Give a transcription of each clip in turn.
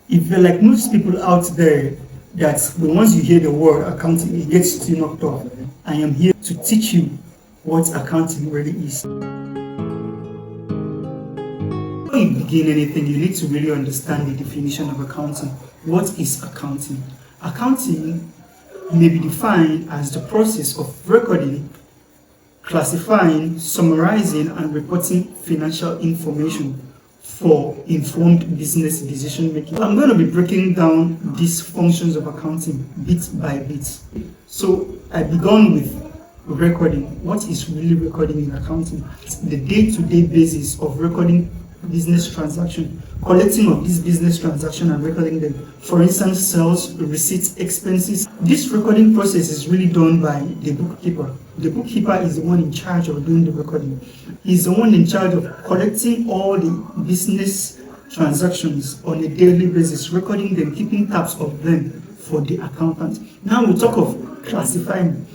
If you're like most people out there, that the once you hear the word accounting, it gets you knocked off. I am here to teach you what accounting really is. Before you begin anything, you need to really understand the definition of accounting. What is accounting? Accounting may be defined as the process of recording, classifying, summarizing, and reporting financial information for informed business decision making. I'm going to be breaking down these functions of accounting bit by bit. So I began with recording. What is really recording in accounting? It's the day-to-day basis of recording business transaction, collecting of this business transaction and recording them. For instance, sales, receipts, expenses. This recording process is really done by the bookkeeper. The bookkeeper is the one in charge of doing the recording. He's the one in charge of collecting all the business transactions on a daily basis, recording them, keeping tabs of them for the accountant. Now we talk of classification.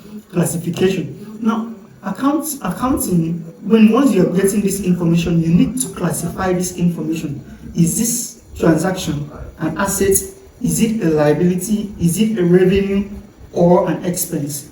Now, accounting, once you're getting this information, you need to classify this information. Is this transaction an asset? Is it a liability? Is it a revenue or an expense?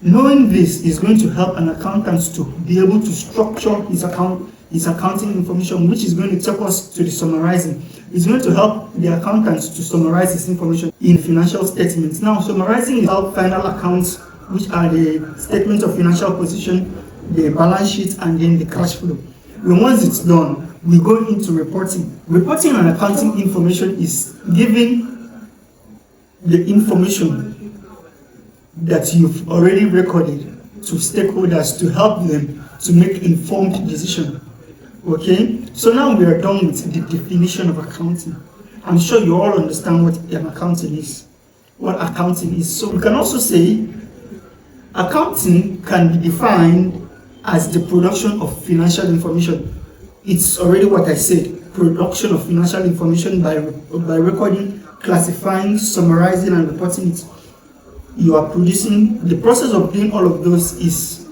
Knowing this is going to help an accountant to be able to structure his accounting information, which is going to take us to the summarizing. It's going to help the accountant to summarize this information in financial statements. Now, summarizing is our final accounts, which are the statement of financial position, the balance sheet, and then the cash flow. Once it's done, we go into reporting. Reporting and accounting information is giving the information that you've already recorded to stakeholders to help them to make informed decision. Okay, so now we are done with the definition of accounting. I'm sure you all understand what an accounting is. What accounting is. So we can also say accounting can be defined as the production of financial information. It's already what I said, production of financial information by recording, classifying, summarizing, and reporting it. You are producing, the process of doing all of those is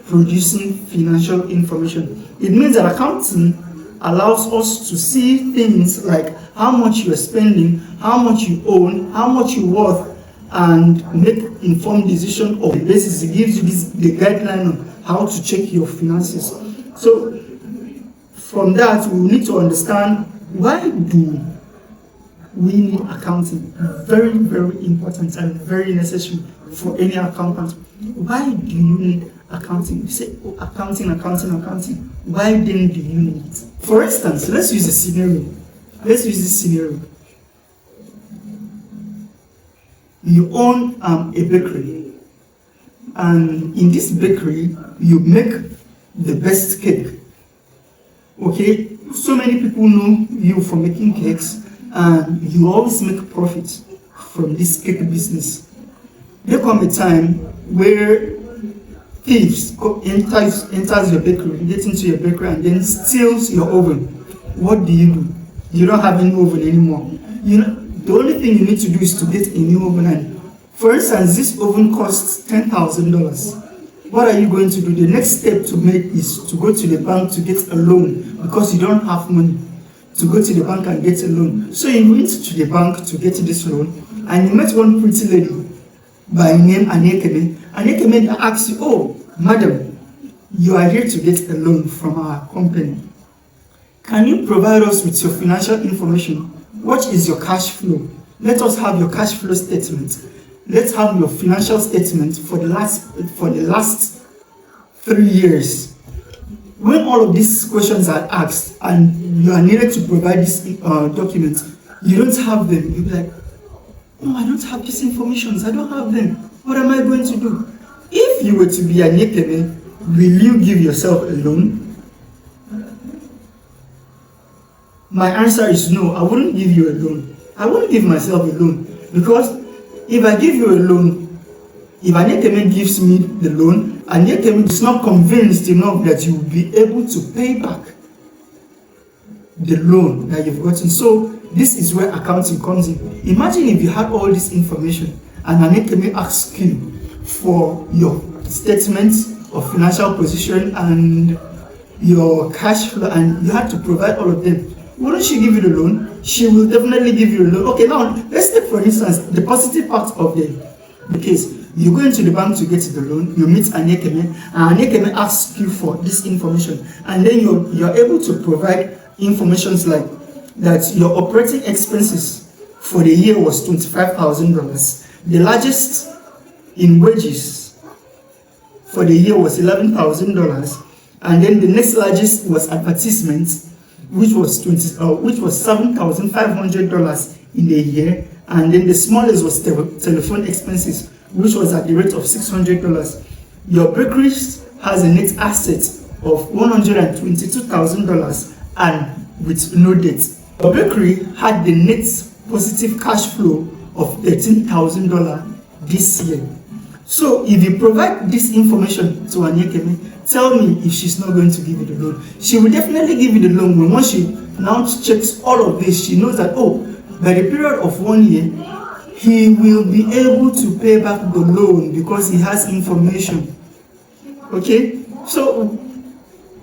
producing financial information. It means that accounting allows us to see things like how much you are spending, how much you own, how much you worth, and make informed decision of the basis. It gives you the guideline on how to check your finances. So from that, we need to understand, why do we need accounting? Very, very important and very necessary for any accountant. Why do you need accounting? You say, oh, accounting. Why then do you need it? For instance, let's use a scenario. Let's use this scenario. You own a bakery, and in this bakery, you make the best cake. Okay, so many people know you for making cakes, and you always make profit from this cake business. There come a time where thieves enters your bakery, get into your bakery, and then steals your oven. What do? You don't have any oven anymore. The only thing you need to do is to get a new oven. And for instance, this oven costs $10,000. What are you going to do? The next step to make is to go to the bank to get a loan, because you don't have money to go to the bank and get a loan. So you went to the bank to get this loan, and you met one pretty lady by name Anyekeme. Anyekeme asks you, oh, madam, you are here to get a loan from our company. Can you provide us with your financial information? What is your cash flow? Let us have your cash flow statement. Let's have your financial statement for the last 3 years. When all of these questions are asked and you are needed to provide these documents, you don't have them. You'll be like, oh, I don't have these informations. I don't have them. What am I going to do? If you were to be a Anyekeme, will you give yourself a loan? My answer is no. I wouldn't give you a loan. I wouldn't give myself a loan, because if I give you a loan, if Anyekeme gives me the loan, Anyekeme is not convinced enough that you will be able to pay back the loan that you've gotten. So this is where accounting comes in. Imagine if you had all this information and Anyekeme asks you for your statements of financial position and your cash flow, and you had to provide all of them. wouldn't she give you the loan? She will definitely give you the loan. Okay, now let's take for instance the positive part of the case. You go into the bank to get the loan, you meet Anyekeme, and Anyekeme asks you for this information, and then you're able to provide informations like that your operating expenses for the year was $25,000. The largest in wages for the year was $11,000, and then the next largest was advertisements, which was $7,500 in a year, and then the smallest was telephone expenses, which was at the rate of $600. Your brokerage has a net asset of $122,000 and with no debt. Your bakery had the net positive cash flow of $13,000 this year. So if you provide this information to Anyekeme, tell me if she's not going to give you the loan. She will definitely give you the loan when once she now checks all of this, she knows that, oh, by the period of 1 year, he will be able to pay back the loan because he has information. Okay? So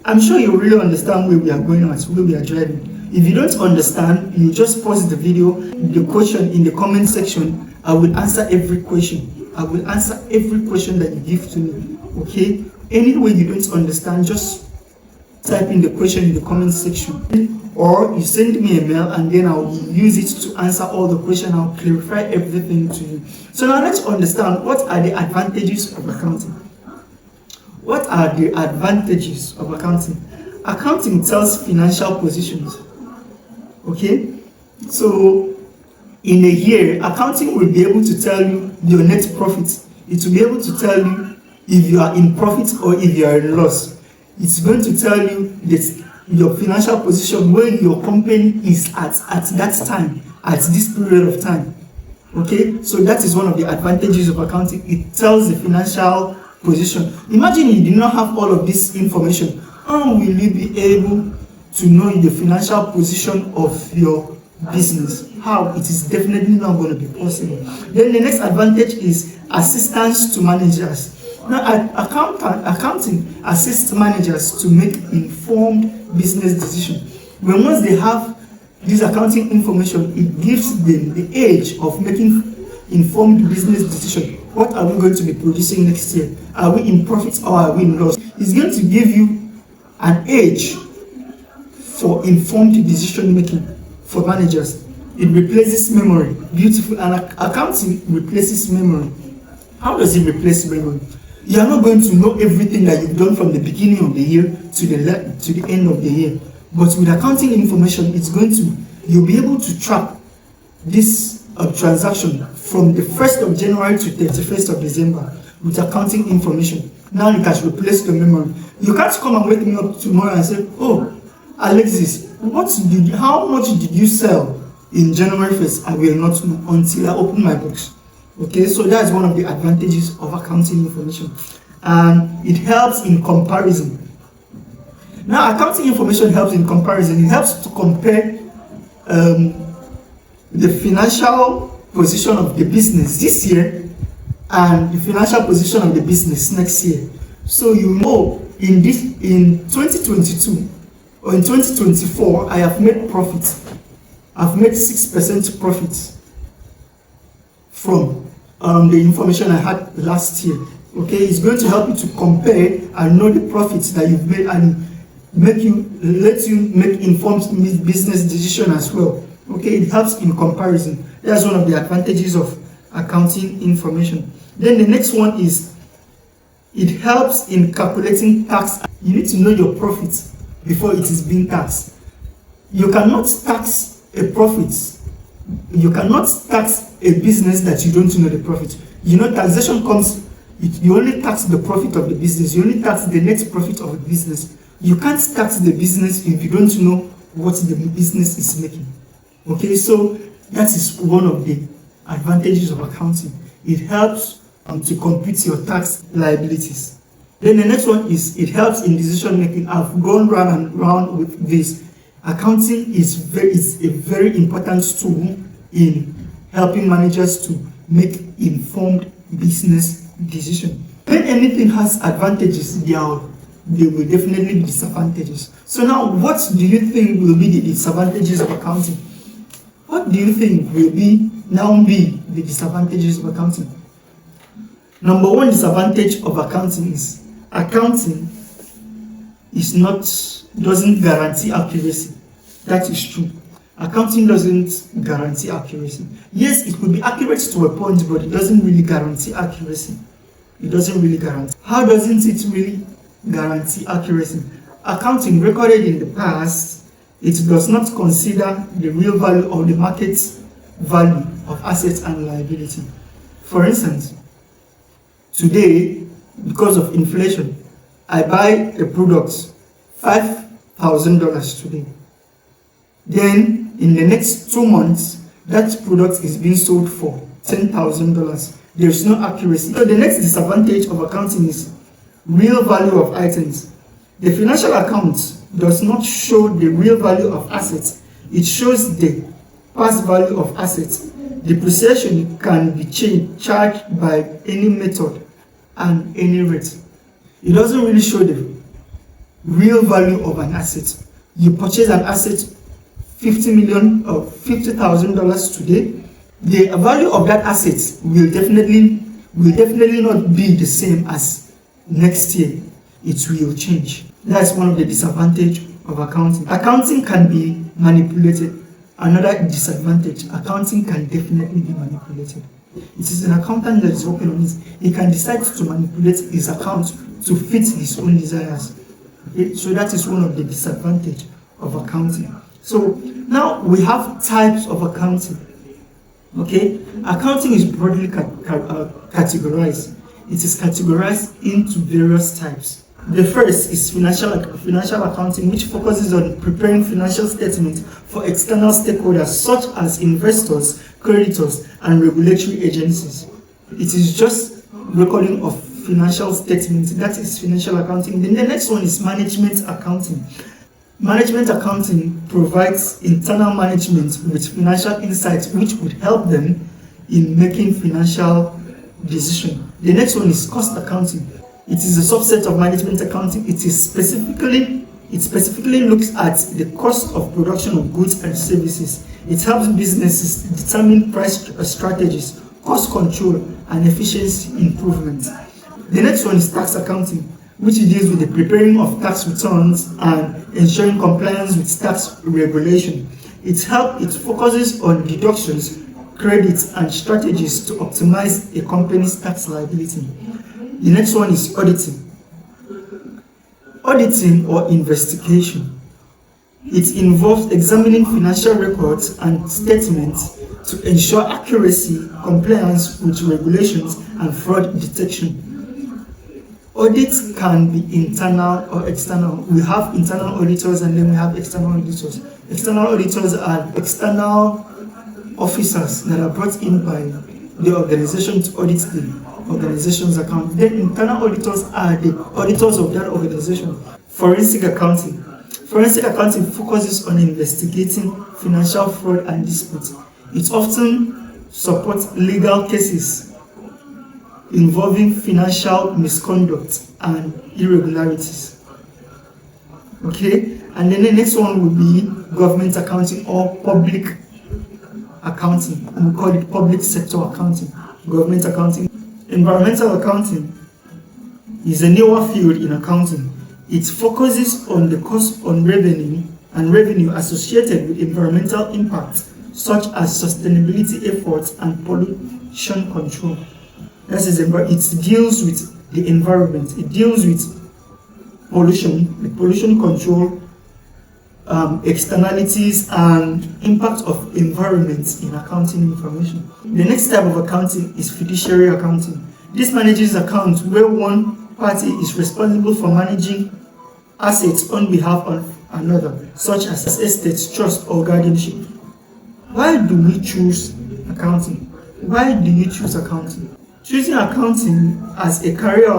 I'm sure you really understand where we are going at, where we are driving. If you don't understand, you just pause the video, the question in the comment section. I will answer every question. I will answer every question that you give to me. Okay? Any way you don't understand, just type in the question in the comment section, or you send me a mail and then I'll use it to answer all the questions. I'll clarify everything to you. So now let's understand, what are the advantages of accounting? What are the advantages of accounting? Accounting tells financial positions. Okay? So in a year, accounting will be able to tell you your net profit. It will be able to tell you if you are in profit or if you are in loss. It's going to tell you that your financial position, where your company is at that time, at this period of time. Okay, so that is one of the advantages of accounting. It tells the financial position. Imagine you did not have all of this information. How will you be able to know the financial position of your business? How? It is definitely not going to be possible. Then the next advantage is assistance to managers. Now, accounting assists managers to make informed business decisions. When once they have this accounting information, it gives them the edge of making informed business decisions. What are we going to be producing next year? Are we in profit or are we in loss? It's going to give you an edge for informed decision making for managers. It replaces memory. Beautiful. And accounting replaces memory. How does it replace memory? You are not going to know everything that you've done from the beginning of the year to the end of the year. But with accounting information, you'll be able to track this transaction from the 1st of January to 31st of December with accounting information. Now you can replace the memory. You can't come and wake me up tomorrow and say, oh, Alexis, how much did you sell in January 1st? I will not know until I open my books. Okay, so that's one of the advantages of accounting information. And it helps in comparison. Now, accounting information helps in comparison. It helps to compare the financial position of the business this year and the financial position of the business next year. So you know, in 2022 or in 2024, I have made profit. I've made 6% profit from the information I had last year. Okay, it's going to help you to compare and know the profits that you've made and let you make informed business decision as well. Okay, it helps in comparison. That's one of the advantages of accounting information. Then the next one is it helps in calculating tax. You need to know your profits before it is being taxed. You cannot tax a profit. You cannot tax a business that you don't know the profit. You know, taxation comes, you only tax the profit of the business. You only tax the net profit of a business. You can't tax the business if you don't know what the business is making. Okay, so that is one of the advantages of accounting. It helps to compute your tax liabilities. Then the next one is it helps in decision making. I've gone round and round with this. Accounting is a very important tool in helping managers to make informed business decisions. When anything has advantages, there will definitely be disadvantages. So now, what do you think will be the disadvantages of accounting? What do you think will be the disadvantages of accounting? Number one disadvantage of accounting is accounting doesn't guarantee accuracy. That is true. Accounting doesn't guarantee accuracy. Yes, it could be accurate to a point, but it doesn't really guarantee accuracy. It doesn't really guarantee. How doesn't it really guarantee accuracy? Accounting recorded in the past, it does not consider the real value or the market value of assets and liability. For instance, today, because of inflation, I buy a product $5,000 today. Then, in the next 2 months, that product is being sold for $10,000. There is no accuracy. So the next disadvantage of accounting is real value of items. The financial account does not show the real value of assets. It shows the past value of assets. Depreciation can be charged by any method and any rate. It doesn't really show the real value of an asset. You purchase an asset $50 million or $50,000 today. The value of that asset will definitely not be the same as next year. It will change. That's one of the disadvantages of accounting. Accounting can be manipulated. Another disadvantage, accounting can definitely be manipulated. It is an accountant that is working on it. He can decide to manipulate his account to fit his own desires. Okay? So that is one of the disadvantages of accounting. So now we have types of accounting. Okay, accounting is broadly categorized. It is categorized into various types. The first is financial accounting, which focuses on preparing financial statements for external stakeholders such as investors, creditors, and regulatory agencies. It is just recording of financial statements. That is financial accounting. Then the next one is management accounting. Management accounting provides internal management with financial insights which would help them in making financial decisions. The next one is cost accounting. It is a subset of management accounting. It specifically looks at the cost of production of goods and services. It helps businesses determine price strategies, cost control, and efficiency improvements. The next one is tax accounting, which deals with the preparing of tax returns and ensuring compliance with tax regulation. It focuses on deductions, credits, and strategies to optimize a company's tax liability. The next one is auditing. Auditing or investigation. It involves examining financial records and statements to ensure accuracy, compliance with regulations, and fraud detection. Audits can be internal or external. We have internal auditors and then we have external auditors. External auditors are external officers that are brought in by the organization to audit the organization's account. Then internal auditors are the auditors of that organization. Forensic accounting. Forensic accounting focuses on investigating financial fraud and disputes. It often supports legal cases involving financial misconduct and irregularities. Okay, and then the next one will be government accounting or public accounting. And we call it public sector accounting, government accounting. Environmental accounting is a newer field in accounting. It focuses on the cost on revenue associated with environmental impacts such as sustainability efforts and pollution control. That is, it deals with the environment. It deals with pollution control, externalities, and impact of environment in accounting information. The next type of accounting is fiduciary accounting. This manages accounts where one party is responsible for managing assets on behalf of another, such as estates, trust, or guardianship. Why do we choose accounting? Why do you choose accounting? Choosing accounting as a career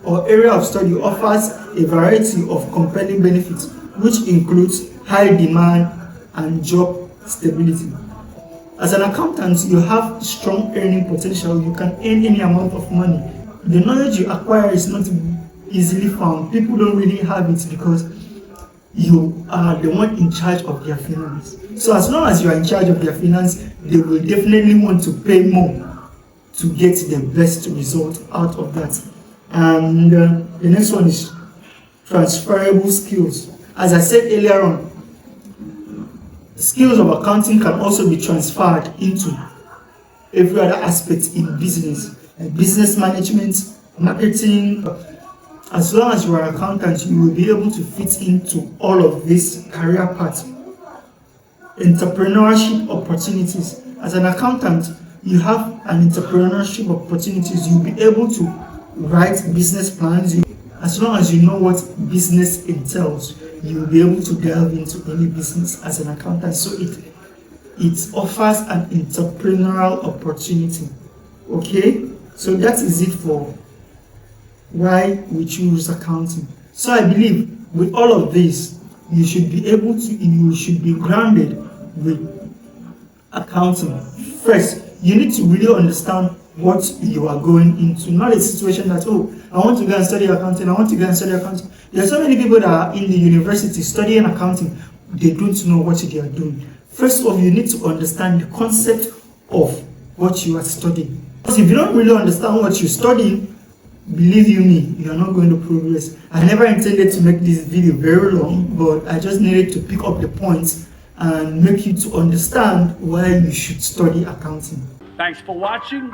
or area of study offers a variety of compelling benefits, which includes high demand and job stability. As an accountant, you have strong earning potential. You can earn any amount of money. The knowledge you acquire is not easily found. People don't really have it because you are the one in charge of their finance. So as long as you are in charge of their finance, they will definitely want to pay more to get the best result out of that. And the next one is transferable skills. As I said earlier on, skills of accounting can also be transferred into every other aspect in business, like business management, marketing. As long as you are an accountant, you will be able to fit into all of these career paths. Entrepreneurship opportunities. As an accountant, you have an entrepreneurship opportunities. You'll be able to write business plans. As long as you know what business entails, you'll be able to delve into any business as an accountant. So it offers an entrepreneurial opportunity. Okay, so that is it for why we choose accounting. So I believe with all of this, you should be grounded with accounting. First, you need to really understand what you are going into. Not a situation that, oh, I want to go and study accounting, There are so many people that are in the university studying accounting, they don't know what they are doing. First of all, you need to understand the concept of what you are studying. Because if you don't really understand what you're studying, believe you me, you are not going to progress. I never intended to make this video very long, but I just needed to pick up the points and make you to understand why you should study accounting. Thanks for watching.